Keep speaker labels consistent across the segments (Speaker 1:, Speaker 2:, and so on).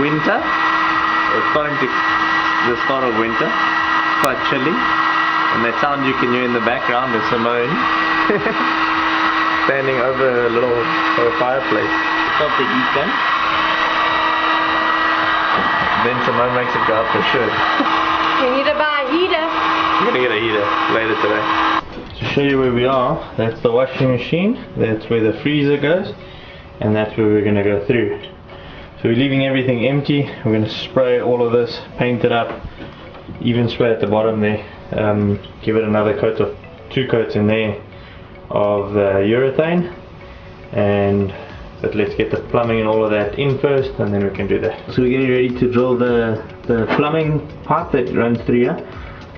Speaker 1: winter. It's starting to the start of winter. It's quite chilly, and that sound you can hear in the background is Simone standing over a little fireplace. Stop the heat then. Then Simone makes it go up for sure.
Speaker 2: We need to buy a heater.
Speaker 1: I'm gonna get a heater later today. To show you where we are, that's the washing machine, that's where the freezer goes, and that's where we're gonna go through. So we're leaving everything empty. We're going to spray all of this, paint it up, even spray at the bottom there, give it another coat of 2 coats in there of urethane, but let's get the plumbing and all of that in first, and then we can do that. So we're getting ready to drill the plumbing pipe that runs through here.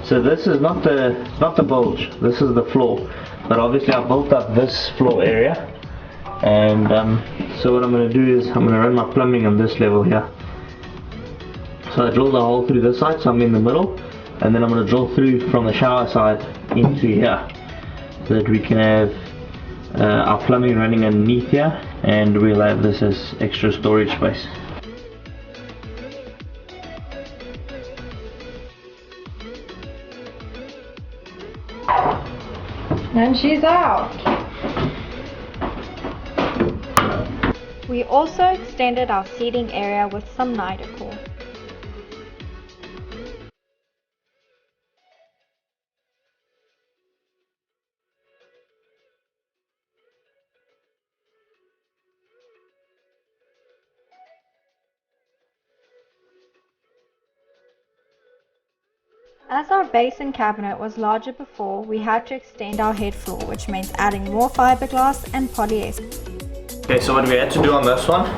Speaker 1: So this is not the bulge, this is the floor, but obviously I built up this floor area. And so what I'm going to do is I'm going to run my plumbing on this level here. So I drilled a hole through this side, so I'm in the middle, and then I'm going to drill through from the shower side into here, so that we can have our plumbing running underneath here, and we'll have this as extra storage space.
Speaker 2: And she's out. We also extended our seating area with some Nidacore. As our basin cabinet was larger before, we had to extend our head floor, which means adding more fiberglass and polyester.
Speaker 1: Okay, so what we had to do on this one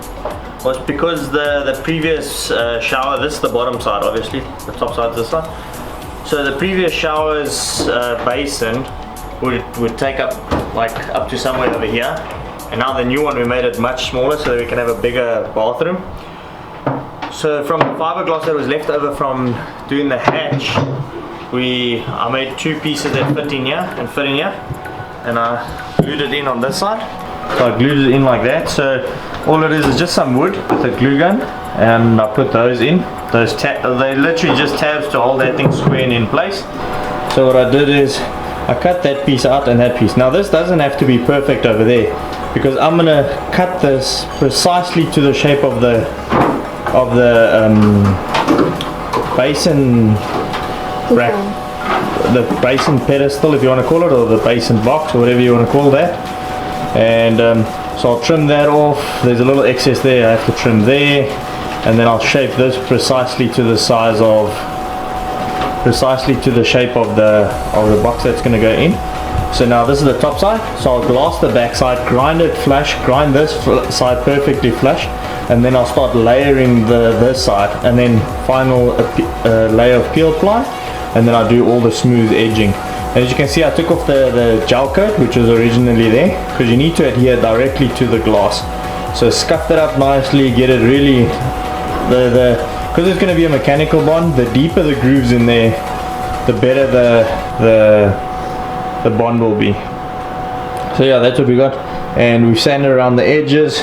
Speaker 1: was, because the previous shower, this is the bottom side obviously, the top side is this side. So the previous shower's basin would take up to somewhere over here, and now the new one we made it much smaller so that we can have a bigger bathroom. So from the fiberglass that was left over from doing the hatch, I made 2 pieces that fit in here and fit in here, and I glued it in on this side. So I glued it in like that. So all it is just some wood with a glue gun, and I put those in. They're literally just tabs to hold that thing square and in place. So what I did is I cut that piece out and that piece. Now this doesn't have to be perfect over there, because I'm gonna cut this precisely to the shape of the basin rack, the basin pedestal if you want to call it, or the basin box, or whatever you want to call that. And so I'll trim that off. There's a little excess there, I have to trim there, and then I'll shape this precisely to the size of, precisely to the shape of the box that's going to go in. So now this is the top side, so I'll glass the back side, grind it flush, grind this side perfectly flush, and then I'll start layering this side, and then final layer of peel ply, and then I'll do all the smooth edging. And as you can see, I took off the gel coat which was originally there, because you need to adhere directly to the glass. So scuff that up nicely, get it really, because it's going to be a mechanical bond, the deeper the grooves in there, the better the bond will be. So yeah, that's what we got, and we've sanded around the edges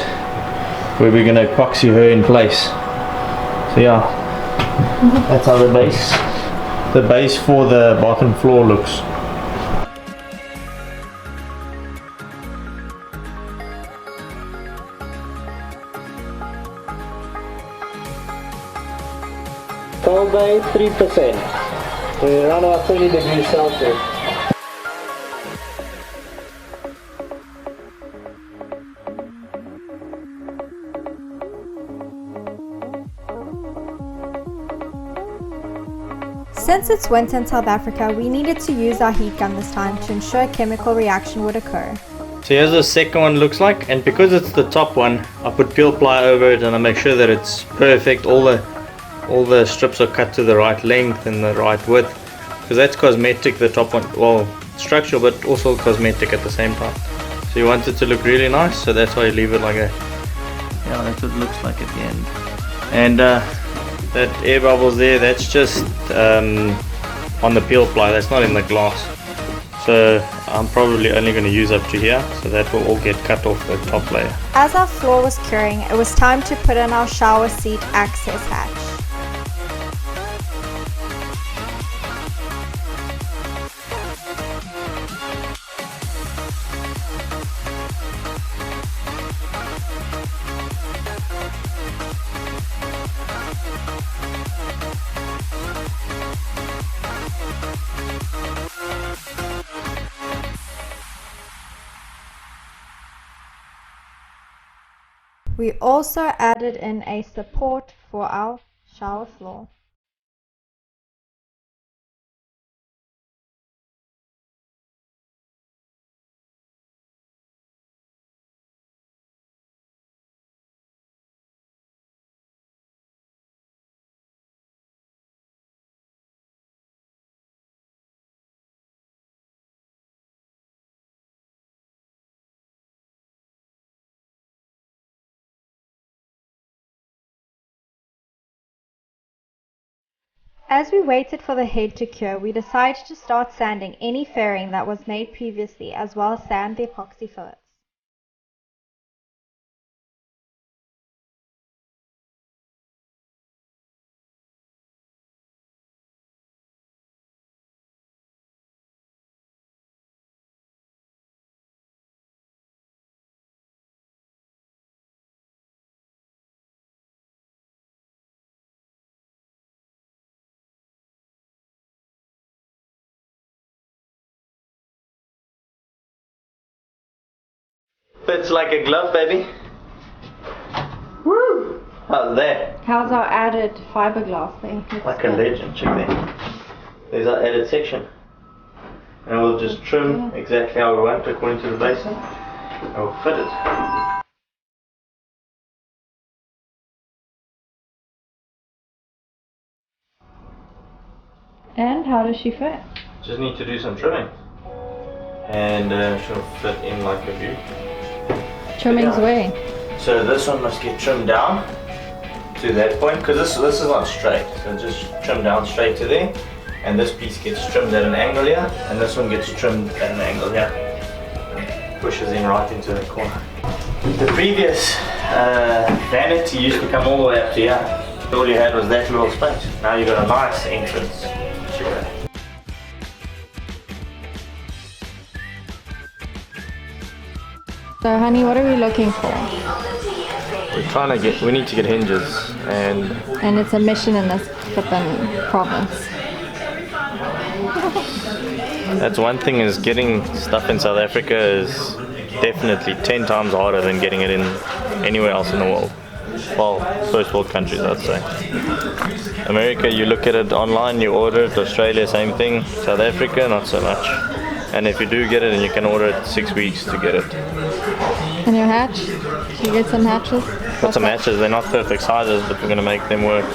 Speaker 1: where we're going to epoxy her in place. So yeah, that's how the base for the bathroom floor looks. Cold day 3%. We're around about 20 degrees Celsius.
Speaker 2: Since it's winter in South Africa, we needed to use our heat gun this time to ensure a chemical reaction would occur.
Speaker 1: So here's the second one looks like, and because it's the top one, I put peel ply over it, and I make sure that it's perfect. All the strips are cut to the right length and the right width, because that's cosmetic, the top one, well, structural but also cosmetic at the same time. So you want it to look really nice, so that's why you leave it like that. Yeah, that's what it looks like at the end. And that air bubbles there, that's just on the peel ply, that's not in the glass. So I'm probably only going to use up to here, so that will all get cut off the top layer.
Speaker 2: As our floor was curing, it was time to put in our shower seat access hatch. We also added in a support for our shower floor. As we waited for the head to cure, we decided to start sanding any fairing that was made previously, as well as sand the epoxy fillets.
Speaker 1: Fits like a glove, baby. Woo! How's that?
Speaker 2: How's our added fiberglass there?
Speaker 1: Like a legend, check there. There's our added section. And we'll just trim exactly how we want according to the basin. And we'll fit it.
Speaker 2: And how does she fit?
Speaker 1: Just need to do some trimming. And she'll fit in like a view.
Speaker 2: Trimming's way.
Speaker 1: So this one must get trimmed down to that point, because this is not straight. So just trim down straight to there. And this piece gets trimmed at an angle here, and this one gets trimmed at an angle here. Pushes in right into the corner. The previous vanity used to come all the way up to here. All you had was that little space. Now you've got a nice entrance to it.
Speaker 2: So honey, what are we looking for?
Speaker 1: We need to get hinges,
Speaker 2: and it's a mission in this flippin' province.
Speaker 1: That's one thing, is getting stuff in South Africa is definitely 10 times harder than getting it in anywhere else in the world. Well, first world countries, I'd say. America, you look at it online, you order it. Australia, same thing. South Africa, not so much. And if you do get it, and you can order it 6 weeks to get it.
Speaker 2: And your hatch? Did you get some hatches?
Speaker 1: Got some hatches. They're not perfect sizes, but we're going to make them work.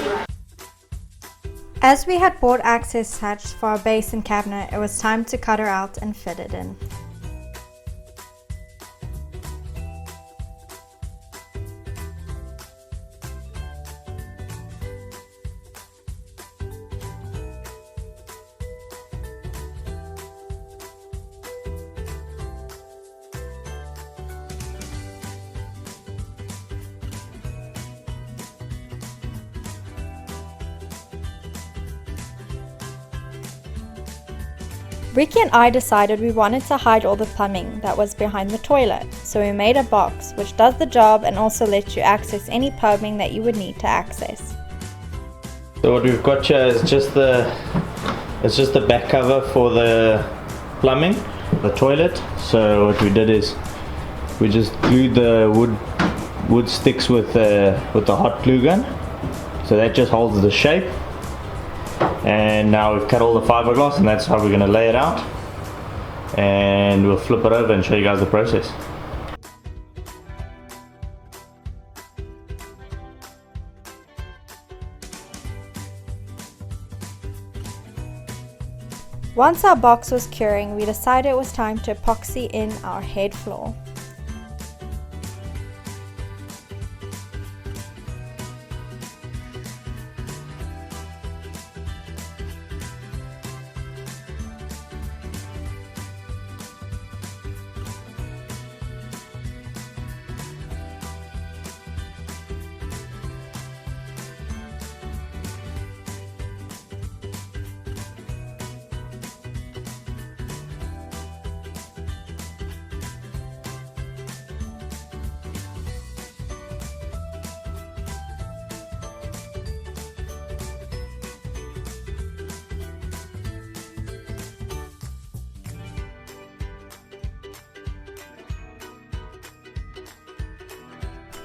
Speaker 2: As we had bought access hatch for our basin cabinet, it was time to cut her out and fit it in. Ricky and I decided we wanted to hide all the plumbing that was behind the toilet, so we made a box which does the job and also lets you access any plumbing that you would need to access.
Speaker 1: So what we've got here is just the back cover for the plumbing, the toilet. So what we did is we just glued the wood sticks with the hot glue gun, so that just holds the shape. And now we've cut all the fiberglass, and that's how we're going to lay it out, and we'll flip it over and show you guys the process.
Speaker 2: Once our box was curing, we decided it was time to epoxy in our head floor.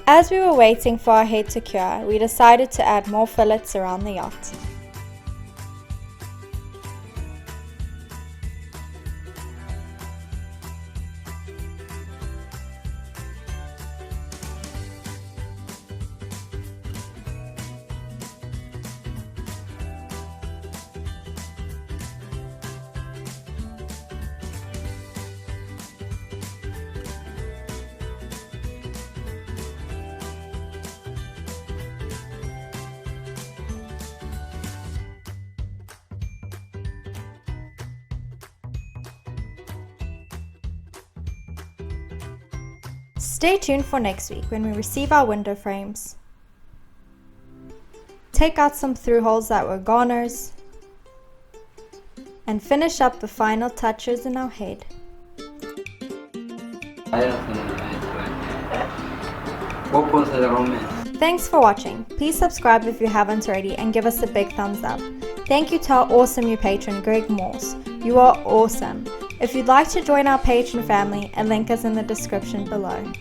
Speaker 2: As we were waiting for our head to cure, we decided to add more fillets around the yacht. Stay tuned for next week when we receive our window frames, take out some through holes that were garners, and finish up the final touches in our head. Thanks for watching. Please subscribe if you haven't already and give us a big thumbs up. Thank you to our awesome new patron Greg Morse. You are awesome. If you'd like to join our patron family, a link is in the description below.